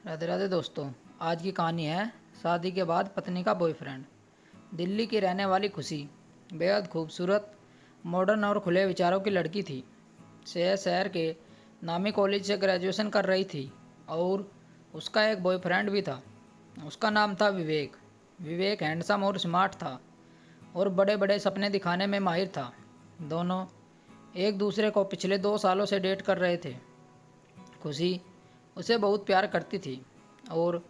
राधे राधे दोस्तों। आज की कहानी है शादी के बाद पत्नी का बॉयफ्रेंड। दिल्ली की रहने वाली खुशी बेहद खूबसूरत, मॉडर्न और खुले विचारों की लड़की थी। शहर के नामी कॉलेज से ग्रेजुएशन कर रही थी और उसका एक बॉयफ्रेंड भी था। उसका नाम था विवेक। विवेक हैंडसम और स्मार्ट था और बड़े बड़े सपने दिखाने में माहिर था। दोनों एक दूसरे को पिछले 2 सालों से डेट कर रहे थे। खुशी उसे बहुत प्यार करती थी और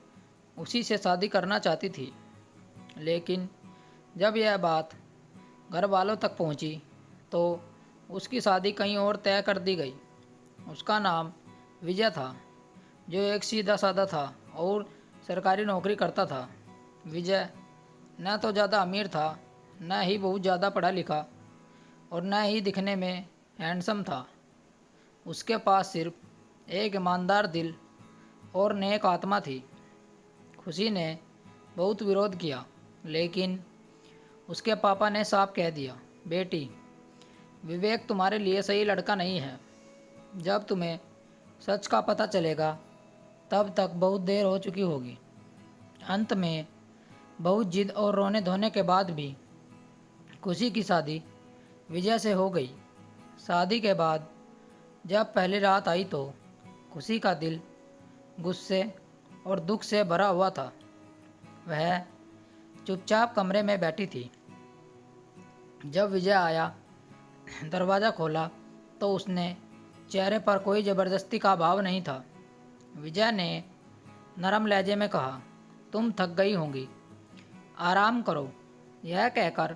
उसी से शादी करना चाहती थी। लेकिन जब यह बात घर वालों तक पहुंची तो उसकी शादी कहीं और तय कर दी गई। उसका नाम विजय था, जो एक सीधा साधा था और सरकारी नौकरी करता था। विजय न तो ज़्यादा अमीर था, न ही बहुत ज़्यादा पढ़ा लिखा और न ही दिखने में हैंडसम था। उसके पास सिर्फ एक ईमानदार दिल और नेक आत्मा थी। खुशी ने बहुत विरोध किया, लेकिन उसके पापा ने साफ कह दिया, बेटी, विवेक तुम्हारे लिए सही लड़का नहीं है। जब तुम्हें सच का पता चलेगा तब तक बहुत देर हो चुकी होगी। अंत में बहुत जिद और रोने धोने के बाद भी खुशी की शादी विजय से हो गई। शादी के बाद जब पहली रात आई तो खुशी का दिल गुस्से और दुख से भरा हुआ था। वह चुपचाप कमरे में बैठी थी। जब विजय आया, दरवाज़ा खोला तो उसने चेहरे पर कोई ज़बरदस्ती का भाव नहीं था। विजय ने नरम लहजे में कहा, तुम थक गई होंगी, आराम करो। यह कहकर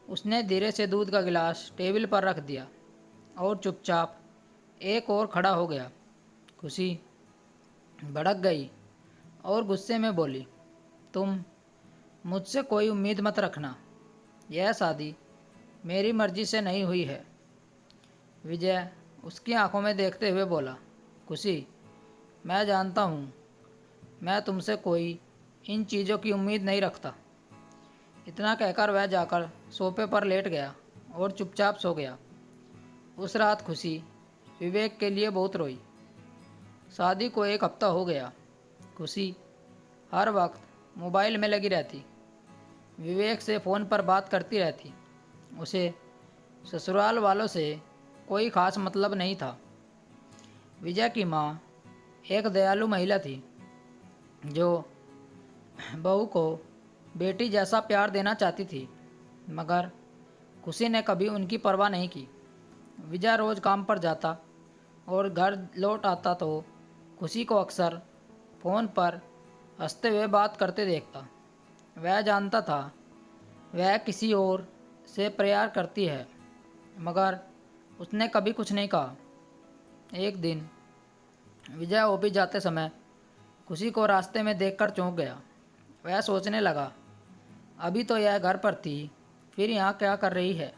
उसने धीरे से दूध का गिलास टेबल पर रख दिया और चुपचाप एक और खड़ा हो गया। खुशी भड़क गई और गुस्से में बोली, तुम मुझसे कोई उम्मीद मत रखना। यह शादी मेरी मर्जी से नहीं हुई है। विजय उसकी आंखों में देखते हुए बोला, खुशी, मैं जानता हूँ, मैं तुमसे कोई इन चीज़ों की उम्मीद नहीं रखता। इतना कहकर वह जाकर सोफे पर लेट गया और चुपचाप सो गया। उस रात खुशी विवेक के लिए बहुत रोई। शादी को 1 हफ्ता हो गया। खुशी हर वक्त मोबाइल में लगी रहती, विवेक से फ़ोन पर बात करती रहती। उसे ससुराल वालों से कोई ख़ास मतलब नहीं था। विजय की माँ एक दयालु महिला थी, जो बहू को बेटी जैसा प्यार देना चाहती थी, मगर खुशी ने कभी उनकी परवाह नहीं की। विजय रोज़ काम पर जाता और घर लौट आता तो खुशी को अक्सर फ़ोन पर हंसते हुए बात करते देखता। वह जानता था वह किसी और से प्यार करती है, मगर उसने कभी कुछ नहीं कहा। एक दिन विजय ऑफिस जाते समय खुशी को रास्ते में देखकर चौंक गया। वह सोचने लगा, अभी तो यह घर पर थी, फिर यहाँ क्या कर रही है।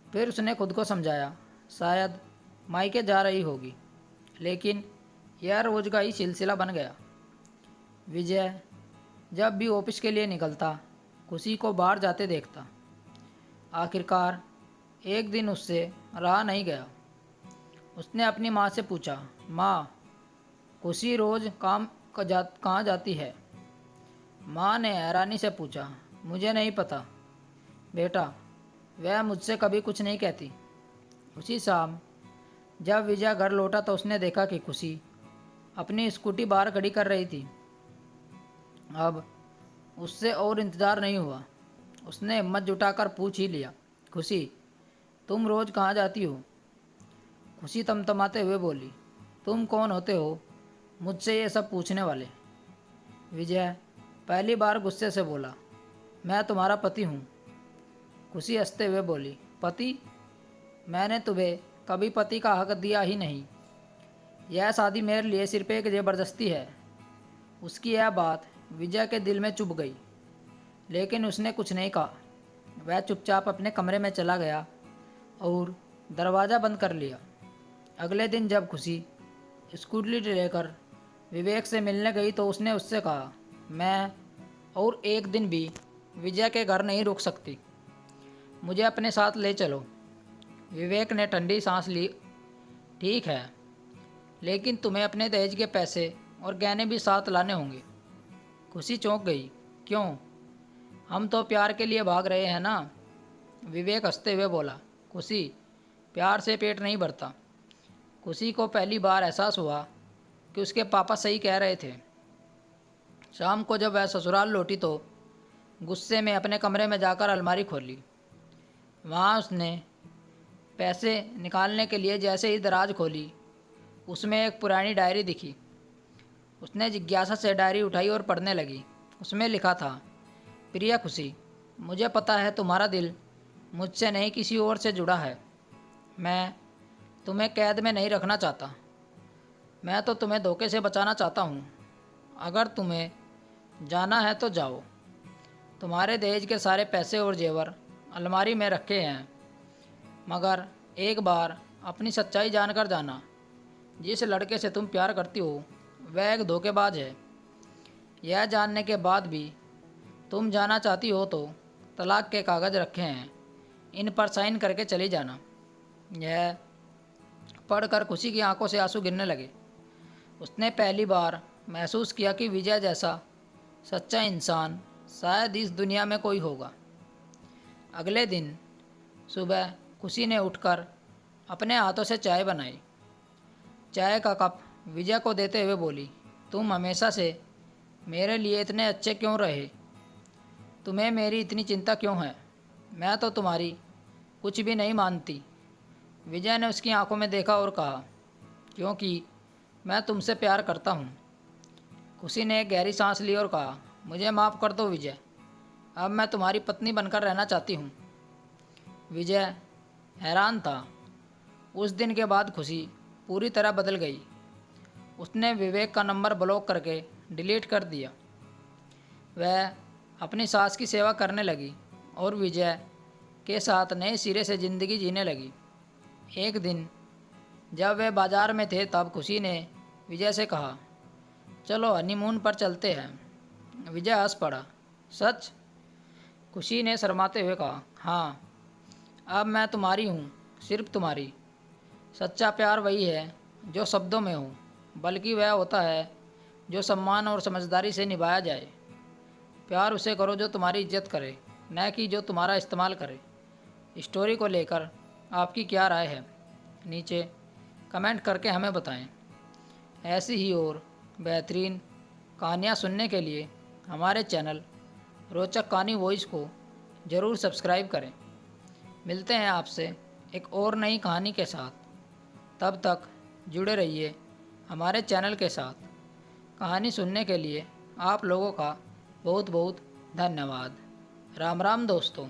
फिर उसने खुद को समझाया, शायद मायके जा रही होगी। लेकिन यह रोज़ का ही सिलसिला बन गया। विजय जब भी ऑफिस के लिए निकलता, खुशी को बाहर जाते देखता। आखिरकार एक दिन उससे रहा नहीं गया। उसने अपनी माँ से पूछा, माँ, खुशी रोज़ कहाँ जाती है। माँ ने हैरानी से पूछा, मुझे नहीं पता बेटा, वह मुझसे कभी कुछ नहीं कहती। उसी शाम जब विजय घर लौटा तो उसने देखा कि खुशी अपनी स्कूटी बाहर खड़ी कर रही थी। अब उससे और इंतज़ार नहीं हुआ। उसने हिम्मत जुटाकर पूछ ही लिया, खुशी, तुम रोज़ कहाँ जाती हो। खुशी तमतमाते हुए बोली, तुम कौन होते हो मुझसे ये सब पूछने वाले। विजय पहली बार गुस्से से बोला, मैं तुम्हारा पति हूँ। खुशी हंसते हुए बोली, पति? मैंने तुम्हें कभी पति का हक दिया ही नहीं। यह शादी मेरे लिए सिर्फ एक ज़बरदस्ती है। उसकी यह बात विजय के दिल में चुभ गई, लेकिन उसने कुछ नहीं कहा। वह चुपचाप अपने कमरे में चला गया और दरवाज़ा बंद कर लिया। अगले दिन जब खुशी स्कूटी लेकर विवेक से मिलने गई तो उसने उससे कहा, मैं और एक दिन भी विजय के घर नहीं रुक सकती, मुझे अपने साथ ले चलो। विवेक ने ठंडी सांस ली, ठीक है, लेकिन तुम्हें अपने दहेज के पैसे और गहने भी साथ लाने होंगे। खुशी चौंक गई। क्यों? हम तो प्यार के लिए भाग रहे हैं ना। विवेक हंसते हुए बोला। खुशी, प्यार से पेट नहीं भरता। खुशी को पहली बार एहसास हुआ कि उसके पापा सही कह रहे थे। शाम को जब वह ससुराल लौटी तो गुस्से में अपने कमरे में जाकर अलमारी खोली। वहाँ उसने पैसे निकालने के लिए जैसे ही दराज खोली, उसमें एक पुरानी डायरी दिखी। उसने जिज्ञासा से डायरी उठाई और पढ़ने लगी। उसमें लिखा था, प्रिय खुशी, मुझे पता है तुम्हारा दिल मुझसे नहीं किसी और से जुड़ा है। मैं तुम्हें कैद में नहीं रखना चाहता। मैं तो तुम्हें धोखे से बचाना चाहता हूँ। अगर तुम्हें जाना है तो जाओ। तुम्हारे दहेज के सारे पैसे और जेवर अलमारी में रखे हैं, मगर एक बार अपनी सच्चाई जानकर जाना। जिस लड़के से तुम प्यार करती हो वह एक धोखेबाज है। यह जानने के बाद भी तुम जाना चाहती हो तो तलाक के कागज़ रखे हैं, इन पर साइन करके चली जाना। यह पढ़कर खुशी की आंखों से आंसू गिरने लगे। उसने पहली बार महसूस किया कि विजय जैसा सच्चा इंसान शायद इस दुनिया में कोई होगा। अगले दिन सुबह खुशी ने उठकर अपने हाथों से चाय बनाई। चाय का कप विजय को देते हुए बोली, तुम हमेशा से मेरे लिए इतने अच्छे क्यों रहे? तुम्हें मेरी इतनी चिंता क्यों है? मैं तो तुम्हारी कुछ भी नहीं मानती। विजय ने उसकी आंखों में देखा और कहा, क्योंकि मैं तुमसे प्यार करता हूँ। खुशी ने एक गहरी सांस ली और कहा, मुझे माफ़ कर दो विजय, अब मैं तुम्हारी पत्नी बनकर रहना चाहती हूँ। विजय हैरान था। उस दिन के बाद खुशी पूरी तरह बदल गई। उसने विवेक का नंबर ब्लॉक करके डिलीट कर दिया। वह अपनी सास की सेवा करने लगी और विजय के साथ नए सिरे से ज़िंदगी जीने लगी। एक दिन जब वे बाजार में थे तब खुशी ने विजय से कहा, चलो हनीमून पर चलते हैं। विजय हंस पड़ा। सच? खुशी ने शर्माते हुए कहा, हाँ, अब मैं तुम्हारी हूँ, सिर्फ तुम्हारी। सच्चा प्यार वही है जो शब्दों में हो, बल्कि वह होता है जो सम्मान और समझदारी से निभाया जाए। प्यार उसे करो जो तुम्हारी इज्जत करे, न कि जो तुम्हारा इस्तेमाल करे। स्टोरी को लेकर आपकी क्या राय है? नीचे कमेंट करके हमें बताएं। ऐसी ही और बेहतरीन कहानियाँ सुनने के लिए हमारे चैनल रोचक कहानी वॉइस को ज़रूर सब्सक्राइब करें। मिलते हैं आपसे एक और नई कहानी के साथ। तब तक जुड़े रहिए हमारे चैनल के साथ। कहानी सुनने के लिए आप लोगों का बहुत बहुत धन्यवाद। राम राम दोस्तों।